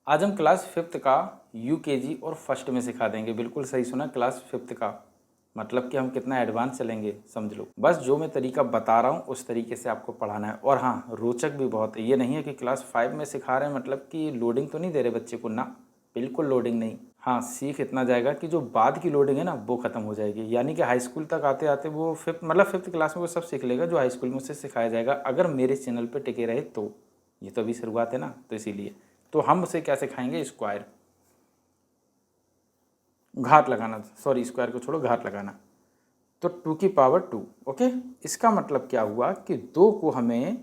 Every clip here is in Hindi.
आज हम क्लास फिफ्थ का यूकेजी और फर्स्ट में सिखा देंगे। बिल्कुल सही सुना, क्लास फिफ्थ का मतलब कि हम कितना एडवांस चलेंगे समझ लो। बस जो मैं तरीका बता रहा हूँ उस तरीके से आपको पढ़ाना है। और हाँ, रोचक भी बहुत है। ये नहीं है कि क्लास 5 में सिखा रहे हैं मतलब कि लोडिंग तो नहीं दे रहे बच्चे को, ना बिल्कुल लोडिंग नहीं। हाँ, सीख इतना जाएगा कि जो बाद की लोडिंग है ना वो ख़त्म हो जाएगी। यानी कि हाई स्कूल तक आते आते वो फिफ्थ क्लास में वो सब सीख लेगा जो हाई स्कूल में उससे सिखाया जाएगा, अगर मेरे चैनल पर टिके रहे तो। ये तो अभी शुरुआत है ना, तो इसीलिए तो हम उसे क्या सिखाएंगे, स्क्वायर, घात लगाना। सॉरी, स्क्वायर को छोड़ो, घात लगाना। तो 2 की पावर 2। ओके, इसका मतलब क्या हुआ कि 2 को हमें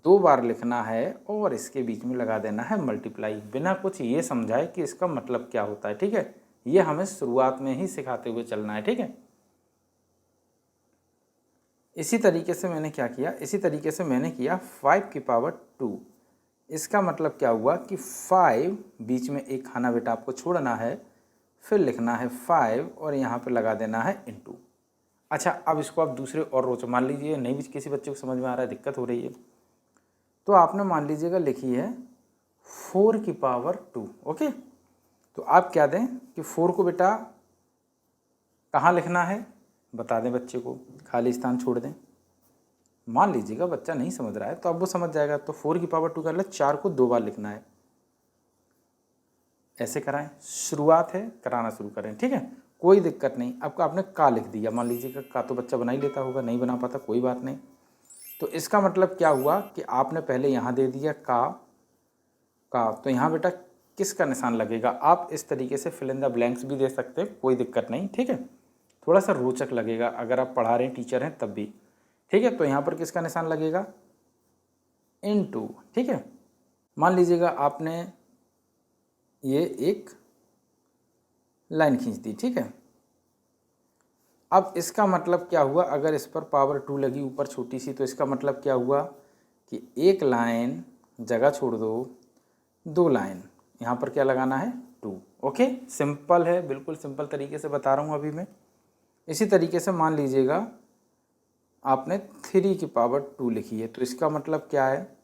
2 बार लिखना है और इसके बीच में लगा देना है मल्टीप्लाई, बिना कुछ ये समझाए कि इसका मतलब क्या होता है। ठीक है, ये हमें शुरुआत में ही सिखाते हुए चलना है। ठीक है, इसी तरीके से मैंने क्या किया, इसी तरीके से मैंने किया 5 की पावर 2। इसका मतलब क्या हुआ कि 5 बीच में एक खाना बेटा आपको छोड़ना है, फिर लिखना है 5 और यहाँ पे लगा देना है इनटू। अच्छा, अब इसको आप दूसरे और रोच मान लीजिए, नहीं भी किसी बच्चे को समझ में आ रहा है, दिक्कत हो रही है, तो आपने मान लीजिएगा लिखी है 4 की पावर 2। ओके, तो आप क्या दें कि 4 को बेटा कहाँ लिखना है बता दें बच्चे को, खाली स्थान छोड़ दें। मान लीजिएगा बच्चा नहीं समझ रहा है तो अब वो समझ जाएगा। तो 4 की पावर 2 कर ले, 4 को 2 बार लिखना है। ऐसे कराएं, शुरुआत है, कराना शुरू करें। ठीक है, कोई दिक्कत नहीं। आपका आपने का लिख दिया, मान लीजिएगा का तो बच्चा बना ही लेता होगा, नहीं बना पाता कोई बात नहीं। तो इसका मतलब क्या हुआ कि आपने पहले यहाँ दे दिया का, तो यहाँ बेटा किसका निशान लगेगा। आप इस तरीके से फिल इन द ब्लैंक्स भी दे सकते हैं, कोई दिक्कत नहीं। ठीक है, थोड़ा सा रोचक लगेगा अगर आप पढ़ा रहे हैं, टीचर हैं तब भी। ठीक है, तो यहाँ पर किसका निशान लगेगा, इनटू। ठीक है, मान लीजिएगा आपने ये एक लाइन खींच दी। ठीक है, अब इसका मतलब क्या हुआ, अगर इस पर पावर 2 लगी ऊपर छोटी सी, तो इसका मतलब क्या हुआ कि एक लाइन जगह छोड़ दो, 2 लाइन, यहाँ पर क्या लगाना है 2। ओके, सिंपल है, बिल्कुल सिंपल तरीके से बता रहा हूँ अभी मैं। इसी तरीके से मान लीजिएगा आपने 3 की पावर 2 लिखी है, तो इसका मतलब क्या है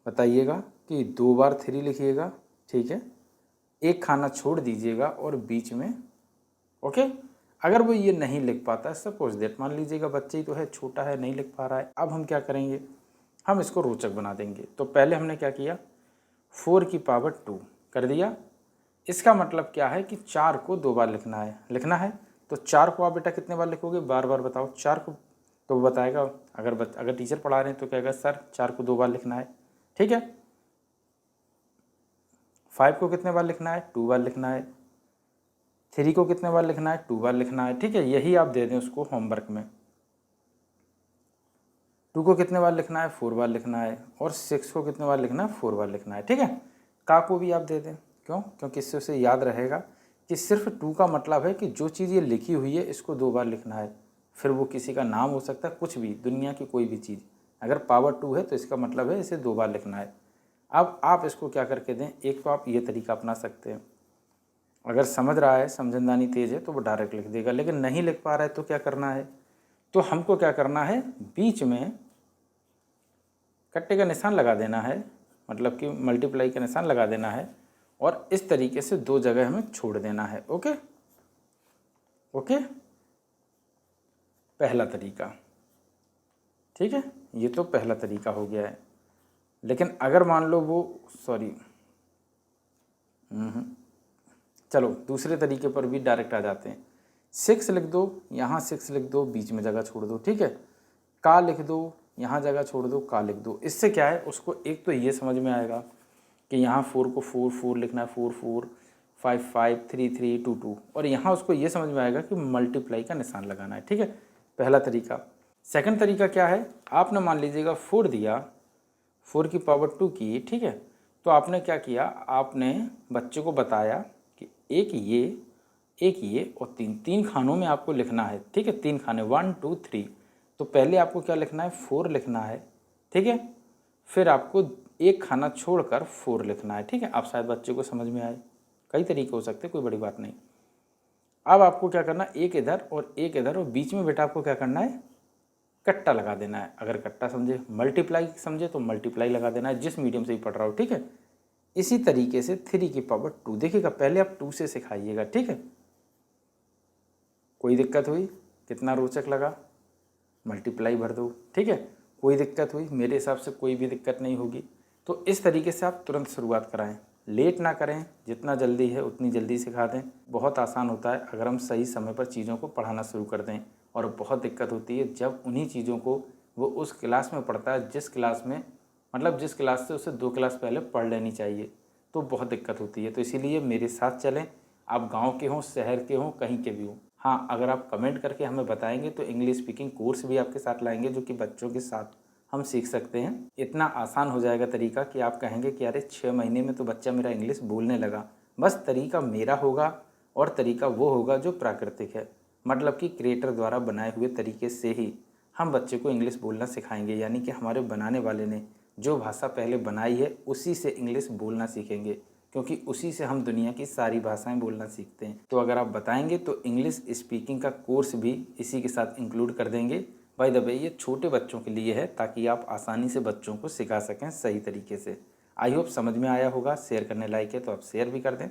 बताइएगा कि 2 बार 3 लिखिएगा। ठीक है, एक खाना छोड़ दीजिएगा और बीच में। ओके, अगर वो ये नहीं लिख पाता है, सपोज दैट मान लीजिएगा बच्चे ही तो है, छोटा है, नहीं लिख पा रहा है, अब हम क्या करेंगे, हम इसको रोचक बना देंगे। तो पहले हमने क्या किया, 4 की पावर 2 कर दिया। इसका मतलब क्या है कि 4 को 2 बार लिखना है। तो 4 को आप बेटा कितने बार लिखोगे, बार बार बताओ 4 को। तो वो बताएगा, अगर टीचर पढ़ा रहे हैं तो कहेगा सर 4 को 2 बार लिखना है। ठीक है, 5 को कितने बार लिखना है, 2 बार लिखना है। 3 को कितने बार लिखना है, 2 बार लिखना है। ठीक है, यही आप दे दें उसको होमवर्क में। 2 को कितने बार लिखना है, 4 बार लिखना है। और 6 को कितने बार लिखना है, 4 बार लिखना है। ठीक है, का को भी आप दे दें, क्यों, क्योंकि इससे उसे याद रहेगा कि सिर्फ 2 का मतलब है कि जो चीज़ ये लिखी हुई है इसको 2 बार लिखना है। फिर वो किसी का नाम हो सकता है, कुछ भी, दुनिया की कोई भी चीज़, अगर पावर 2 है तो इसका मतलब है इसे 2 बार लिखना है। अब आप इसको क्या करके दें, एक तो आप ये तरीका अपना सकते हैं, अगर समझ रहा है, समझदानी तेज है तो वो डायरेक्ट लिख देगा, लेकिन नहीं लिख पा रहा है तो क्या करना है, तो हमको क्या करना है, बीच में कट्टे का निशान लगा देना है, मतलब कि मल्टीप्लाई का निशान लगा देना है, और इस तरीके से 2 जगह हमें छोड़ देना है। ओके ओके, पहला तरीका। ठीक है, ये तो पहला तरीका हो गया है। लेकिन अगर मान लो वो, सॉरी, चलो दूसरे तरीके पर भी डायरेक्ट आ जाते हैं। 6 लिख दो, यहाँ 6 लिख दो, बीच में जगह छोड़ दो। ठीक है, का लिख दो, यहाँ जगह छोड़ दो, का लिख दो। इससे क्या है, उसको एक तो ये समझ में आएगा कि यहाँ 4 को 4 4 लिखना है, 4 4, 5 5, 3 3, 2 2, और यहाँ उसको ये समझ में आएगा कि मल्टीप्लाई का निशान लगाना है। ठीक है, पहला तरीका। सेकंड तरीका क्या है, आपने मान लीजिएगा 4 दिया, 4 की पावर 2 की। ठीक है, तो आपने क्या किया, आपने बच्चे को बताया कि एक ये और 3 खानों में आपको लिखना है। ठीक है, 3 खाने, 1 2 3। तो पहले आपको क्या लिखना है, 4 लिखना है। ठीक है, फिर आपको एक खाना छोड़कर 4 लिखना है। ठीक है, आप शायद बच्चे को समझ में आए, कई तरीके हो सकते, कोई बड़ी बात नहीं। अब आपको क्या करना, एक इधर और एक इधर, और बीच में बेटा आपको क्या करना है, कट्टा लगा देना है। अगर कट्टा समझे, मल्टीप्लाई समझे तो मल्टीप्लाई लगा देना है, जिस मीडियम से ही पढ़ रहा हो। ठीक है, इसी तरीके से 3 की पावर 2 देखिएगा, पहले आप 2 से सिखाइएगा, ठीक है। कोई दिक्कत हुई? कितना रोचक लगा? मल्टीप्लाई भर दो, ठीक है। कोई दिक्कत हुई? मेरे हिसाब से कोई भी दिक्कत नहीं होगी। तो इस तरीके से आप तुरंत शुरुआत कराएं, लेट ना करें, जितना जल्दी है उतनी जल्दी सिखा दें। बहुत आसान होता है अगर हम सही समय पर चीज़ों को पढ़ाना शुरू कर दें, और बहुत दिक्कत होती है जब उन्हीं चीज़ों को वो उस क्लास में पढ़ता है जिस क्लास में, मतलब जिस क्लास से उसे 2 क्लास पहले पढ़ लेनी चाहिए, तो बहुत दिक्कत होती है। तो इसीलिए मेरे साथ चलें, आप गांव के हों, शहर के हों, कहीं के भी हों। हाँ, अगर आप कमेंट करके हमें बताएंगे तो इंग्लिश स्पीकिंग कोर्स भी आपके साथ लाएंगे, जो कि बच्चों के साथ हम सीख सकते हैं। इतना आसान हो जाएगा तरीका कि आप कहेंगे कि अरे 6 महीने में तो बच्चा मेरा इंग्लिश बोलने लगा। बस तरीका मेरा होगा और तरीका वो होगा जो प्राकृतिक है, मतलब कि क्रिएटर द्वारा बनाए हुए तरीके से ही हम बच्चे को इंग्लिश बोलना सिखाएंगे। यानी कि हमारे बनाने वाले ने जो भाषा पहले बनाई है उसी से इंग्लिश बोलना सीखेंगे, क्योंकि उसी से हम दुनिया की सारी भाषाएं बोलना सीखते हैं। तो अगर आप बताएंगे तो इंग्लिश स्पीकिंग का कोर्स भी इसी के साथ इंक्लूड कर देंगे। बाय द वे, ये छोटे बच्चों के लिए है ताकि आप आसानी से बच्चों को सिखा सकें सही तरीके से। आई होप समझ में आया होगा। शेयर करने लायक है तो आप शेयर भी कर दें।